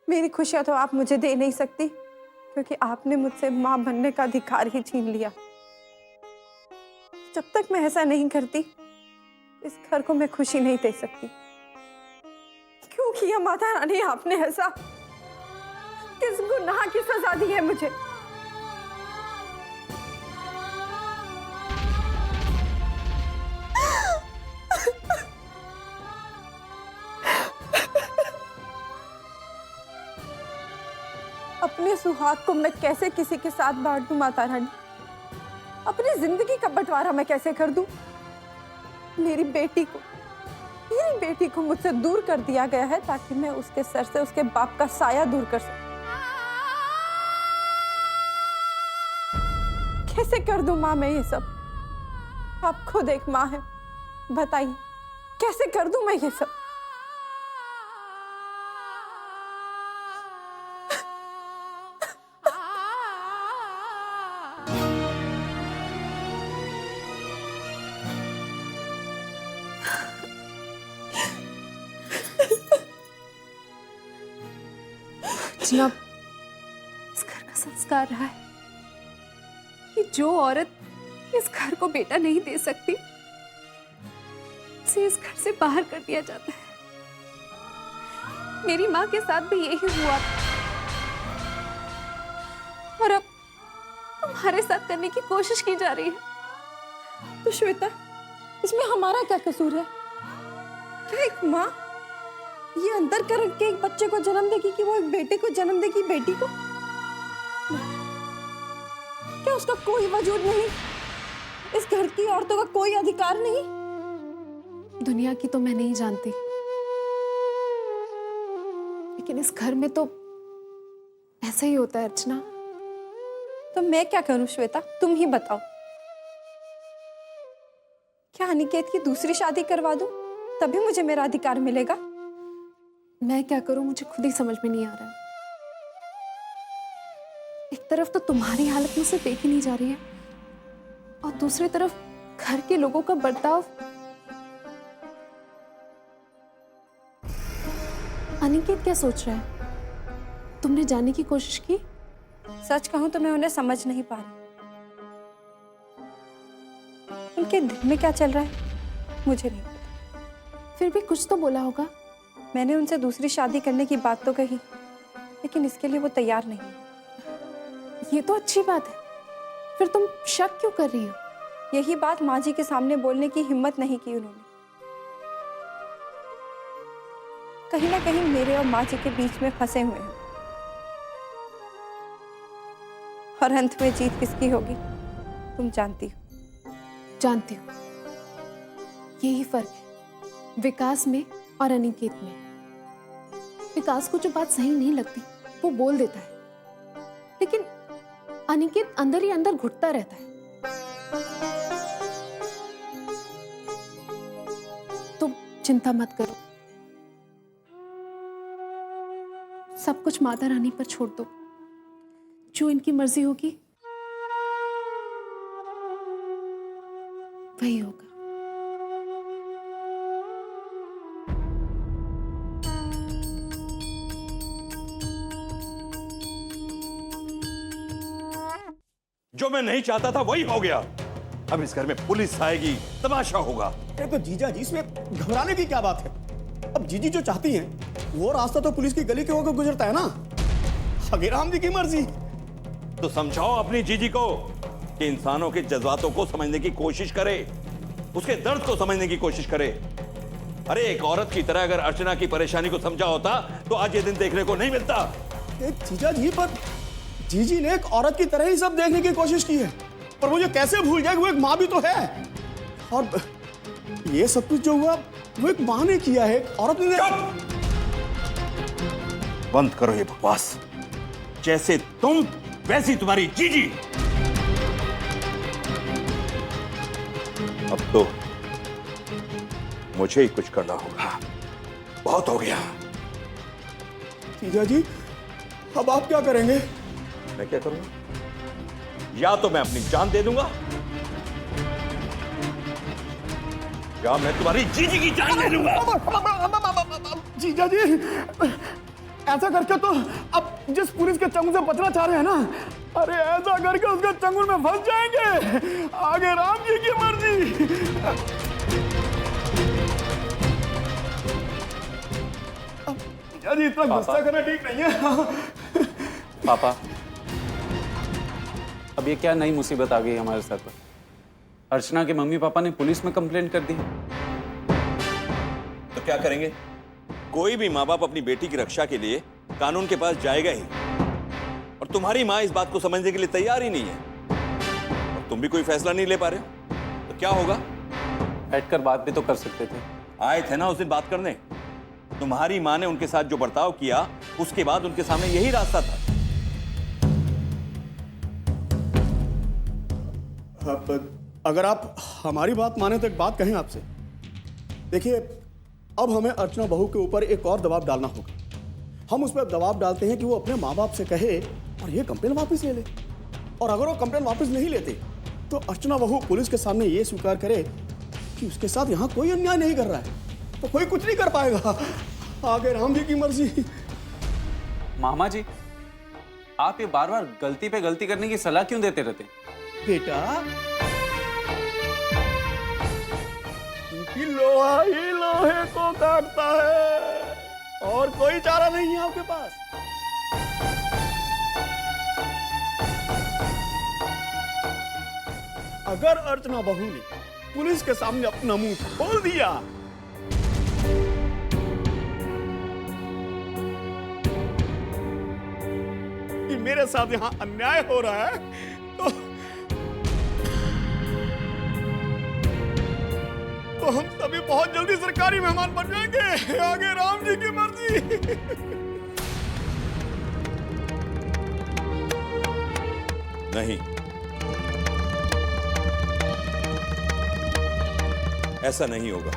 मेरी खुशियां तो आप मुझे दे नहीं सकती, क्योंकि आपने मुझसे माँ बनने का अधिकार ही छीन लिया। जब तक मैं ऐसा नहीं करती, इस घर को मैं खुशी नहीं दे सकती। क्यों किया माता रानी आपने ऐसा? किस गुनाह की सजा दी है मुझे? अपने सुहाग को मैं कैसे किसी के साथ बांट दूं माता रानी? अपनी जिंदगी का बंटवारा मैं कैसे कर दूं? मेरी बेटी को मुझसे दूर कर दिया गया है ताकि मैं उसके सर से उसके बाप का साया दूर कर सकूं। कैसे कर दूं माँ मैं ये सब? आप खुद एक माँ है, बताइए कैसे कर दूं मैं ये सब? जनाब, इस घर का संस्कार रहा है कि जो औरत इस घर को बेटा नहीं दे सकती, उसे इस घर से बाहर कर दिया जाता है। मेरी माँ के साथ भी यही हुआ और अब तुम्हारे साथ करने की कोशिश की जा रही है। तो श्वेता, इसमें हमारा क्या कसूर है? क्या एक माँ ये अंतर कर के एक बच्चे को जन्म देगी कि वो एक बेटे को जन्म देगी, बेटी को? क्या उसका कोई वजूद नहीं? इस घर की औरतों का कोई अधिकार नहीं? दुनिया की तो मैं नहीं जानती, लेकिन इस घर में तो ऐसा ही होता है अर्चना। तो मैं क्या करूं श्वेता, तुम ही बताओ। क्या अनिकेत की दूसरी शादी करवा दूं, तभी मुझे मेरा अधिकार मिलेगा? मैं क्या करूं, मुझे खुद ही समझ में नहीं आ रहा है। एक तरफ तो तुम्हारी हालत मुझसे देखी नहीं जा रही है और दूसरी तरफ घर के लोगों का बर्ताव। अनिकेत क्या सोच रहा है? तुमने जानने की कोशिश की? सच कहूं तो मैं उन्हें समझ नहीं पा रही। उनके दिल में क्या चल रहा है मुझे नहीं पता। फिर भी कुछ तो बोला होगा। मैंने उनसे दूसरी शादी करने की बात तो कही, लेकिन इसके लिए वो तैयार नहीं। ये तो अच्छी बात है, फिर तुम शक क्यों कर रही हो? यही बात माँ जी के सामने बोलने की हिम्मत नहीं की उन्होंने। कहीं ना कहीं मेरे और माँ जी के बीच में फंसे हुए हैं, और अंत में जीत किसकी होगी तुम जानती हो। जानती हूँ। यही फर्क है विकास में और अनिकेत में। विकास को जो बात सही नहीं लगती वो बोल देता है, लेकिन अनिकेत अंदर ही अंदर घुटता रहता है। तुम चिंता मत करो, सब कुछ माता रानी पर छोड़ दो। जो इनकी मर्जी होगी वही होगा। जो मैं नहीं चाहता था वही हो गया। अब इस घर में पुलिस आएगी, तमाशा होगा। अरे तो जीजा जी, इसमें घबराने की क्या बात है? अब जीजी जो चाहती हैं वो रास्ता तो पुलिस की गली के होकर गुजरता है ना। आगे राम जी की मर्जी। तो समझाओ अपनी जीजी को कि इंसानों के जज्बातों को समझने की कोशिश करे, उसके दर्द को समझने की कोशिश करे। अरे एक औरत की तरह अगर अर्चना की परेशानी को समझा होता तो आज ये दिन देखने को नहीं मिलता। जीजा जी, पर जीजी ने एक औरत की तरह ही सब देखने की कोशिश की है, पर मुझे कैसे भूल जाए कि वो एक माँ भी तो है। और ये सब कुछ जो हुआ वो एक माँ ने किया है, एक औरत ने। बंद करो ये बकवास। जैसे तुम वैसी तुम्हारी जीजी। अब तो मुझे ही कुछ करना होगा, बहुत हो गया। जीजा जी, अब आप क्या करेंगे? मैं क्या करूंगा? या तो मैं अपनी जान दे दूंगा या मैं तुम्हारी जीजी की जान ले लूंगा। जीजा जी, ऐसा करके तो अब जिस पुलिस के चंगुल से बचना चाह रहे हैं ना, अरे ऐसा करके उसके चंगुल में फंस जाएंगे। आगे राम जी की मर्जी। जी इतना गुस्सा करना ठीक नहीं है। पापा, अब ये क्या नई मुसीबत आ गई हमारे सर पर? अर्चना के मम्मी पापा ने पुलिस में कंप्लेंट कर दी। तो क्या करेंगे? कोई भी माँ बाप अपनी बेटी की रक्षा के लिए कानून के पास जाएगा ही, और तुम्हारी माँ इस बात को समझने के लिए तैयार ही नहीं है, और तुम भी कोई फैसला नहीं ले पा रहे हो, तो क्या होगा? बैठकर बात भी तो कर सकते थे। आए थे ना उस दिन बात करने। तुम्हारी माँ ने उनके साथ जो बर्ताव किया, उसके बाद उनके सामने यही रास्ता था। अगर आप हमारी बात माने तो एक बात कहें आपसे। देखिए, अब हमें अर्चना बहू के ऊपर एक और दबाव डालना होगा। हम उस पर दबाव डालते हैं कि वो अपने माँ बाप से कहे और ये कंप्लेन वापस ले ले, और अगर वो कंप्लेन वापस नहीं लेते तो अर्चना बहू पुलिस के सामने ये स्वीकार करे कि उसके साथ यहाँ कोई अन्याय नहीं कर रहा है, तो कोई कुछ नहीं कर पाएगा। आगे राम जी की मर्जी। मामा जी, आप ये बार बार गलती पे गलती करने की सलाह क्यों देते रहते? बेटा, क्योंकि लोहा ही लोहे को काटता है और कोई चारा नहीं है आपके पास। अगर अर्चना बहू ने पुलिस के सामने अपना मुंह खोल दिया कि मेरे साथ यहां अन्याय हो रहा है, तो हम सभी बहुत जल्दी सरकारी मेहमान बन जाएंगे। आगे राम जी की मर्जी। नहीं, ऐसा नहीं होगा।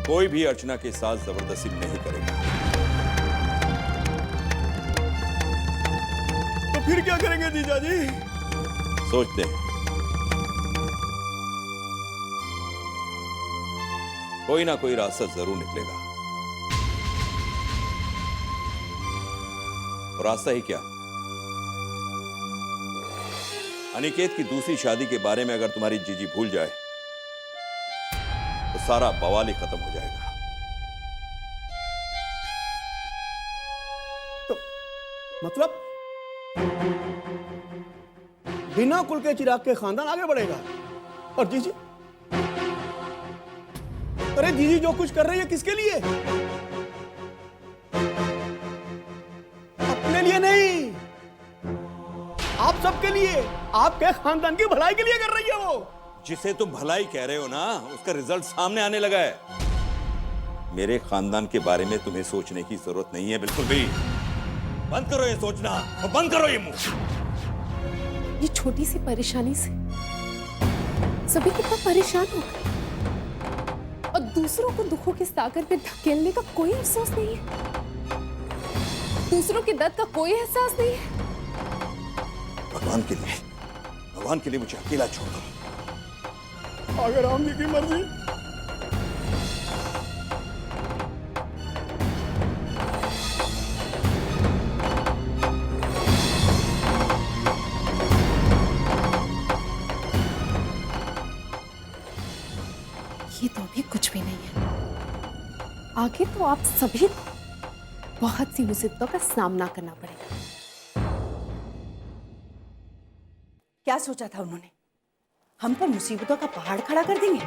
कोई भी अर्चना के साथ जबरदस्ती नहीं करेगा। तो फिर क्या करेंगे जीजा जी? सोचते हैं, कोई ना कोई रास्ता जरूर निकलेगा। और रास्ता ही क्या? अनिकेत की दूसरी शादी के बारे में अगर तुम्हारी जीजी भूल जाए तो सारा बवाल ही खत्म हो जाएगा। तो मतलब बिना कुल के चिराग के खानदान आगे बढ़ेगा। और जीजी, अरे जीजी जो कुछ कर रही है किसके लिए? अपने लिए नहीं, आप सबके लिए, आपके खानदान की भलाई के लिए कर रही है वो। जिसे तुम भलाई कह रहे हो ना, उसका रिजल्ट सामने आने लगा है। मेरे खानदान के बारे में तुम्हें सोचने की जरूरत नहीं है बिल्कुल भी। बंद करो ये सोचना और बंद करो ये मुंह। ये छोटी सी परेशानी से सभी कितना परेशान हो गए, और दूसरों को दुखों के सागर पे धकेलने का कोई अफसोस नहीं है, दूसरों के दर्द का कोई एहसास नहीं है। भगवान के लिए मुझे अकेला छोड़ दो। आगे राम जी की मर्जी। ये तो अभी कुछ भी नहीं है। आगे तो आप सभी को बहुत सी मुसीबतों का सामना करना पड़ेगा। क्या सोचा था उन्होंने? हम पर मुसीबतों का पहाड़ खड़ा कर देंगे?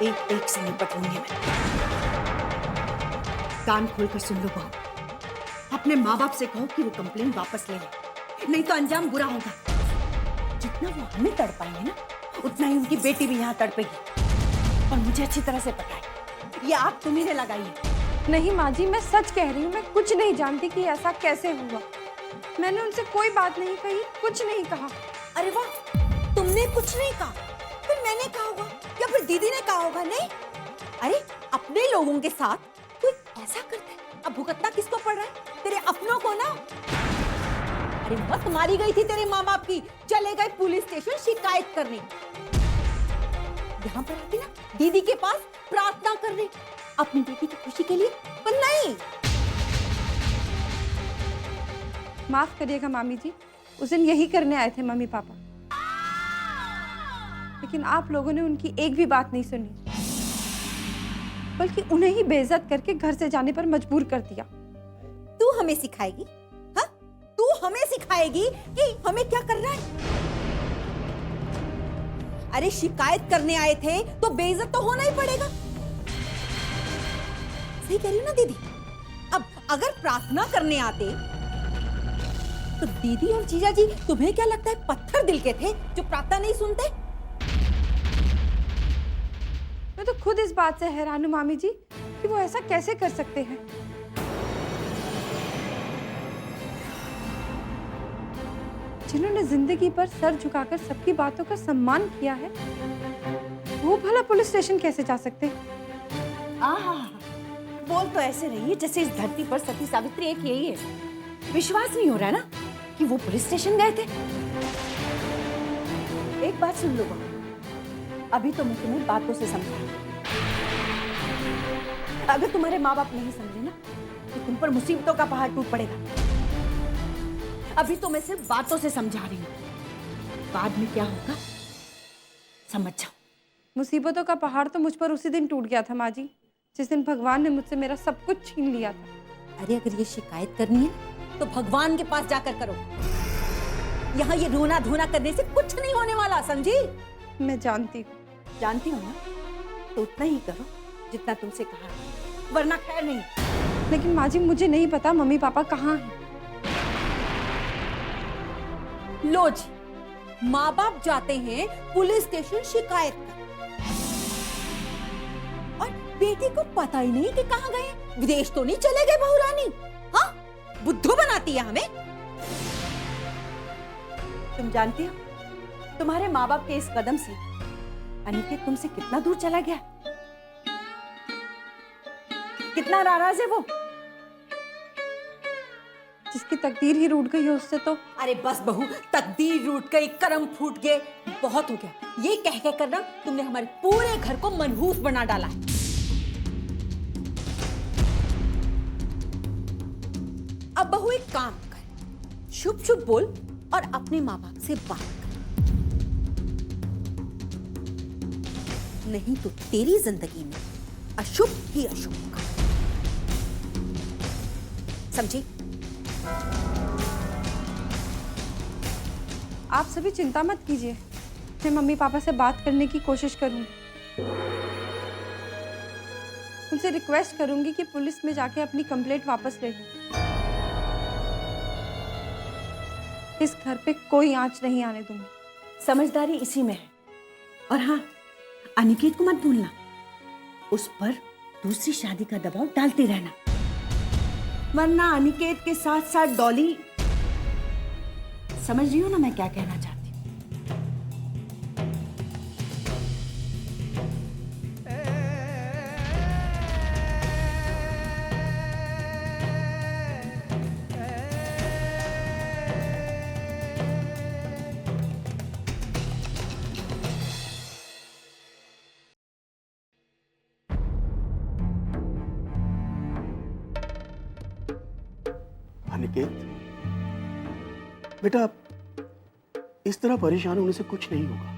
एक एक से निपट लूंगी मैं। कान खोलकर सुन लो बहू, अपने माँ बाप से कहो कि वो कंप्लेन वापस ले ले, नहीं तो अंजाम बुरा होगा। जितना वो हमें तड़पाएंगे ना, उतना ही उनकी बेटी भी यहाँ तड़पेगी। और मुझे अच्छी तरह से पता है, ये आग तुम्ही ने लगाई है। नहीं माँ जी, मैं सच कह रही हूँ। मैं कुछ नहीं जानती कि ऐसा कैसे हुआ। मैंने उनसे कोई बात नहीं कही, कुछ नहीं कहा। अरे वाह, तुमने कुछ नहीं कहा, फिर मैंने कहा होगा या फिर दीदी ने कहा होगा। नहीं, अरे अपने लोगों के साथ कोई ऐसा करता है, अब भुगतना किसको पड़ रहा है? तेरे अपनों को ना। अरे मत मारी गई थी तेरे माँ बाप की, चले गए पुलिस स्टेशन शिकायत करने। यहाँ पर आती ना दीदी के पास प्रार्थना करने अपनी बेटी की खुशी के लिए, पर नहीं, माफ करिएगा मामी जी, उस दिन यही करने आए थे मम्मी पापा, लेकिन आप लोगों ने उनकी एक भी बात नहीं सुनी, बल्कि उन्हें ही बेइज्जत करके घर से जाने पर मजबूर कर दिया। तू हमें सिखाएगी? हाँ, तू हमें सिखाएगी कि हमें क्या करना है? अरे शिकायत करने आए थे तो बेइज्जत तो होना ही पड़ेगा। सही कह रही हूँ ना दीदी? अब अगर प्रार्थना करने आते तो दीदी और जीजा जी तुम्हें क्या लगता है पत्थर दिल के थे जो प्रार्थना नहीं सुनते? मैं तो खुद इस बात से हैरान हूँ मामी जी कि वो ऐसा कैसे कर सकते हैं। जिन्होंने जिंदगी पर सर झुकाकर सबकी बातों का सम्मान किया है, वो भला पुलिस स्टेशन कैसे जा सकते हैं? आहा, बोल तो ऐसे रही है जैसे इस धरती पर सती सावित्री एक यही है। विश्वास नहीं हो रहा है ना कि वो पुलिस स्टेशन गए थे। एक बात सुन लो, अभी तो मैं तुम्हें बातों से समझा। अगर तुम्हारे माँ बाप नहीं समझे ना तो तुम पर मुसीबतों का पहाड़ टूट पड़ेगा। अभी तो मैं सिर्फ बातों से समझा रही हूँ, बाद में क्या होगा समझ जाओ। मुसीबतों का पहाड़ तो मुझ पर उसी दिन टूट गया था माँ जी, जिस दिन भगवान ने मुझसे मेरा सब कुछ छीन लिया था। अरे अगर ये शिकायत करनी है तो भगवान के पास जाकर करो। यहाँ ये रोना धोना करने से कुछ नहीं होने वाला, समझी? मैं जानती हूँ। जानती हो ना, तो उतना ही करो जितना तुमसे कहा, वरना खैर नहीं। लेकिन माँ जी मुझे नहीं पता मम्मी पापा कहाँ हैं। लो जी, माँ बाप जाते हैं पुलिस स्टेशन शिकायत कर, और बेटी को पता ही नहीं कि कहाँ गए। विदेश तो नहीं चले गए बहू रानी? हाँ, बुद्धू बनाती है हमें। तुम जानती हो तुम्हारे माँ बाप के इस कदम से अनिकेत तुमसे कितना दूर चला गया, कितना नाराज है वो। जिसकी तकदीर ही रूठ गई है उससे तो। अरे बस बहू, तकदीर रूठ गई, करम फूट गए, बहुत हो गया। ये कह कह कर ना तुमने हमारे पूरे घर को मनहूस बना डाला है। अब बहू एक काम कर, शुभ शुभ बोल और अपने माँ बाप से बात कर, नहीं तो तेरी जिंदगी में अशुभ ही अशुभ का। समझी? आप सभी चिंता मत कीजिए, मैं मम्मी पापा से बात करने की कोशिश करूंगी। उनसे रिक्वेस्ट करूंगी कि पुलिस में जाके अपनी कंप्लेंट वापस ले लें। इस घर पे कोई आंच नहीं आने दूंगी। समझदारी इसी में है। और हाँ, अनिकेत को मत भूलना, उस पर दूसरी शादी का दबाव डालते रहना, वरना अनिकेत के साथ साथ डॉली। समझ रही हो ना मैं क्या कहना चाहती हूँ? अनिकेत बेटा, इस तरह परेशान होने से कुछ नहीं होगा।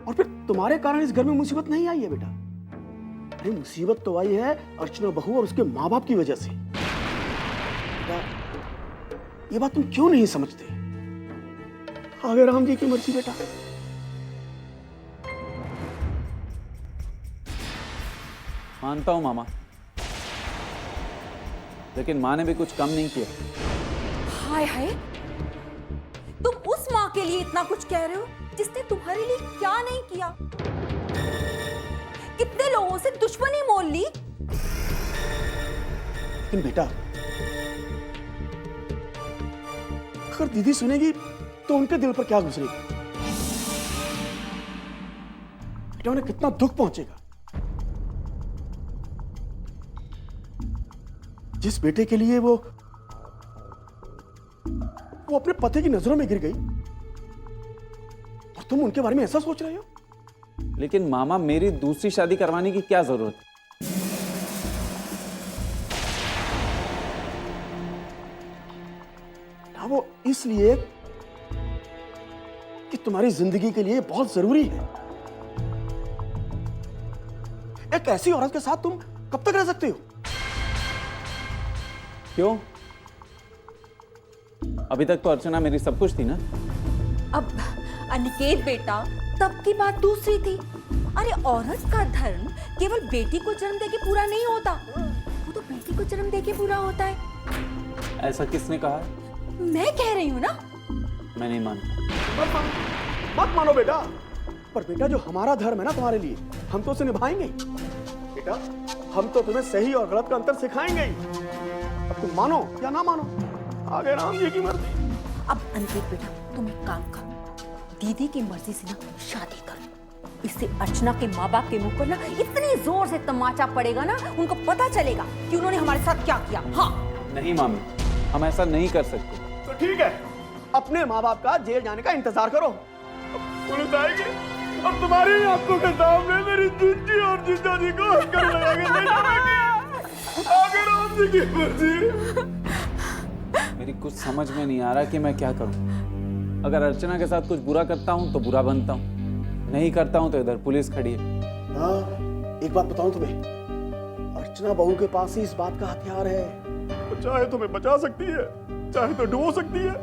और फिर तुम्हारे कारण इस घर में मुसीबत नहीं आई है बेटा। अरे मुसीबत तो आई है अर्चना बहू और उसके माँ बाप की वजह से। बेटा, ये बात तुम क्यों नहीं समझते? आगे राम जी की मर्जी बेटा। मानता हूं मामा, लेकिन माँ ने भी कुछ कम नहीं किया। हाय हाय, तुम उस माँ के लिए इतना कुछ कह रहे हो जिसने तुम्हारे लिए क्या नहीं किया। कितने लोगों से दुश्मनी मोल ली। लेकिन बेटा, अगर दीदी सुनेगी तो उनके दिल पर क्या गुजरेगी? बेटा, उन्हें कितना दुख पहुंचेगा। जिस बेटे के लिए वो अपने पति की नजरों में गिर गई, और तुम उनके बारे में ऐसा सोच रहे हो? लेकिन मामा, मेरी दूसरी शादी करवाने की क्या जरूरत है? बेटा वो इसलिए कि तुम्हारी जिंदगी के लिए बहुत जरूरी है। एक ऐसी औरत के साथ तुम कब तक रह सकते हो? क्यों? अभी तक तो अर्चना मेरी सब कुछ थी ना। अब अनिकेत बेटा, तब की बात दूसरी थी। अरे औरत का धर्म केवल बेटी को जन्म देके पूरा नहीं होता, वो तो बेटी को जन्म देके पूरा होता है। ऐसा किसने कहा है? मैं कह रही हूँ ना। मैं नहीं मानता। मत मानो बेटा, पर बेटा जो हमारा धर्म है ना तुम्हारे लिए, हम तो उसे निभाएंगे। बेटा हम तो तुम्हें सही और गलत का अंतर सिखाएंगे ही। अब तुम मानो या ना मानो, आगे राम जी की मर्जी। अब अनिकेत बेटा तुम एक काम करो, दीदी की मर्जी से ना शादी करो। इससे अर्चना के माँ बाप के मुंह पर ना इतनी जोर से तमाचा पड़ेगा ना, उनको पता चलेगा कि उन्होंने हमारे साथ क्या किया। हाँ नहीं मामी, हम ऐसा नहीं कर सकते। तो ठीक है, अपने माँ बाप का जेल जाने का इंतजार करो। पुलिस आएगी अब तुम्हारी आंखों के सामने मेरी जीजी और जीजा जी को हथकड़ी लगा के ले जाएगी। आगे राम जी की मर्जी। मेरी कुछ समझ में नहीं आ रहा कि मैं क्या करूं। अगर अर्चना के साथ कुछ बुरा करता हूं तो बुरा बनता हूं, नहीं करता हूं तो इधर पुलिस खड़ी है। हाँ, एक बात बताऊं तुम्हें, अर्चना बहू के पास ही इस बात का हथियार है। वो चाहे तुम्हें बचा सकती है, चाहे तो डुबो सकती है।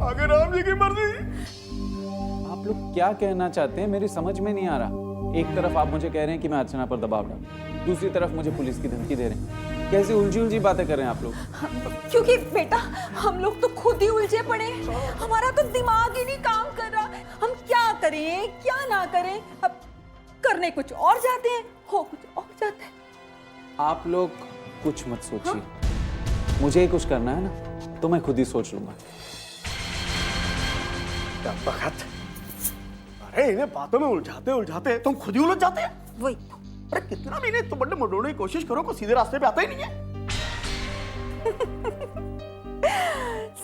आगे राम जी की मर्जी। आप लोग क्या कहना चाहते हैं मेरी समझ में नहीं आ रहा। एक तरफ आप मुझे कह रहे हैं कि मैं अर्चना पर दबाव डालूं, दूसरी तरफ मुझे पुलिस की धमकी दे रहे हैं। कैसी उलझी उलझी बातें कर रहे हैं आप लोग। क्योंकि बेटा हम लोग तो खुद ही उलझे पड़े हैं, हमारा तो दिमाग ही नहीं काम कर रहा। हम क्या करें क्या ना करें, अब करने कुछ और जाते हैं, हो कुछ और जाता है। आप लोग कुछ मत सोचिए, मुझे ही कुछ करना है ना तो मैं खुद ही सोच लूंगा। क्या बखत, अरे इन्हें बातों में उलझाते उलझाते तुम खुद ही उलझ जाते हैं। वही अरे कितना भी इन्हें तो बड़े मडोने की कोशिश करो, को सीधे रास्ते पे आता ही नहीं है।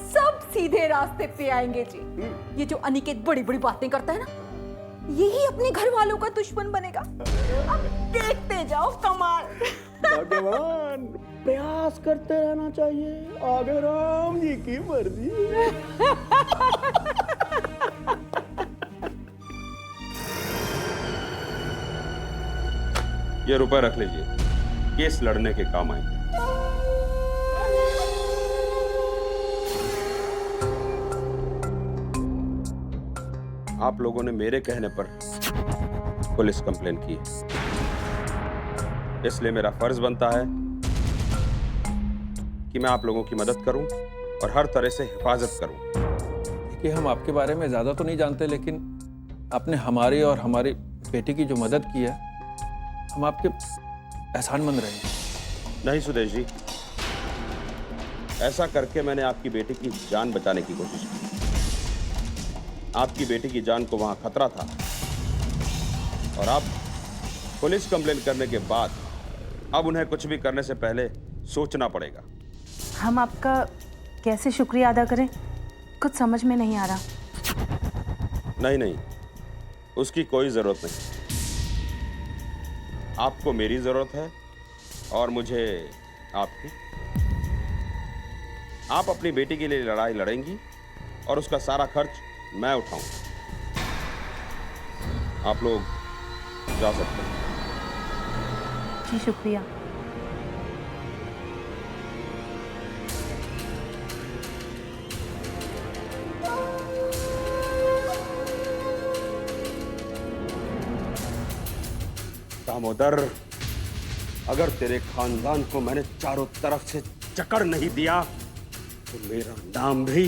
सब सीधे रास्ते पे आएंगे जी। ये जो अनिकेत बड़ी बड़ी बातें करता है ना, यही अपने घर वालों का दुश्मन बनेगा। अब देखते जाओ कमाल। भगवान, प्रयास करते रहना चाहिए। आगे राम जी की मर्जी। ये रुपए रख लीजिए, केस लड़ने के काम आएंगे। आप लोगों ने मेरे कहने पर पुलिस कंप्लेन की है, इसलिए मेरा फर्ज बनता है कि मैं आप लोगों की मदद करूं और हर तरह से हिफाजत करूं। देखिए, हम आपके बारे में ज़्यादा तो नहीं जानते, लेकिन आपने हमारी और हमारी बेटी की जो मदद की है, हम आपके एहसानमंद रहेंगे। नहीं सुदेश जी, ऐसा करके मैंने आपकी बेटी की जान बचाने की कोशिश की। आपकी बेटी की जान को वहां खतरा था और अब पुलिस कंप्लेन करने के बाद अब उन्हें कुछ भी करने से पहले सोचना पड़ेगा। हम आपका कैसे शुक्रिया अदा करें, कुछ समझ में नहीं आ रहा। नहीं नहीं, उसकी कोई जरूरत नहीं। आपको मेरी जरूरत है और मुझे आपकी। आप अपनी बेटी के लिए लड़ाई लड़ेंगी और उसका सारा खर्च मैं उठाऊंगा। आप लोग जा सकते हैं। जी शुक्रिया। दामोदर, अगर तेरे खानदान को मैंने चारों तरफ से जकड़ नहीं दिया तो मेरा नाम भी